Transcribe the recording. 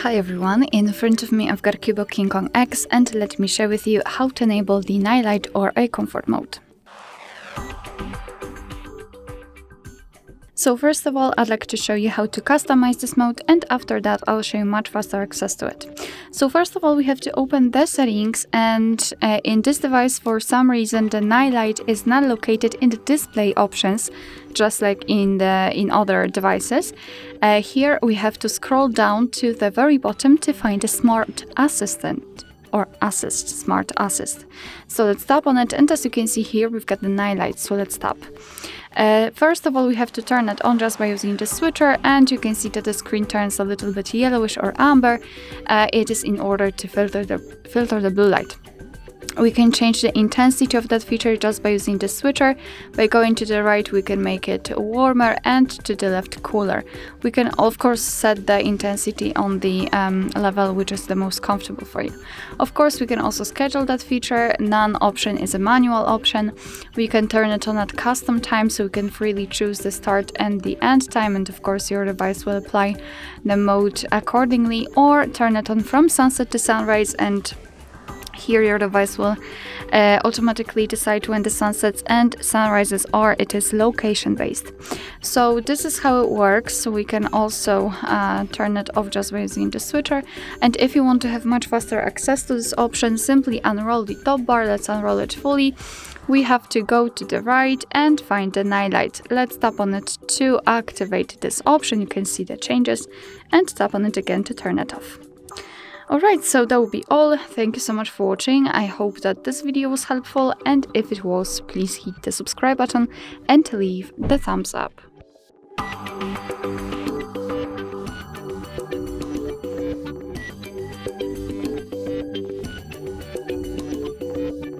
Hi everyone, in front of me I've got CUBOT King Kong X, and let me share with you how to enable the night light or eye comfort mode. So first of all, I'd like to show you how to customize this mode, and after that I'll show you much faster access to it. So first of all, we have to open the settings, and in this device for some reason the night light is not located in the display options, just like in other devices. Here we have to scroll down to the very bottom to find a smart assistant. Or assist, smart assist. So let's tap on it, and as you can see here we've got the night light, so let's tap. First of all, we have to turn it on just by using the switcher, and you can see that the screen turns a little bit yellowish or amber. It is in order to filter the blue light. We can change the intensity of that feature just by using the switcher. By going to the right, we can make it warmer, and to the left, cooler. We can of course set the intensity on the level which is the most comfortable for you. Of course, we can also schedule that feature. None option is a manual option. We can turn it on at custom time, so we can freely choose the start and the end time, and of course your device will apply the mode accordingly, or turn it on from sunset to sunrise, and here your device will automatically decide when the sunsets and sunrises are. It is location based. So this is how it works. So we can also turn it off just by using the switcher. And if you want to have much faster access to this option, simply unroll the top bar. Let's unroll it fully. We have to go to the right and find the night light. Let's tap on it to activate this option. You can see the changes, and tap on it again to turn it off. Alright, so that will be all. Thank you so much for watching. I hope that this video was helpful, and if it was, please hit the subscribe button and leave the thumbs up.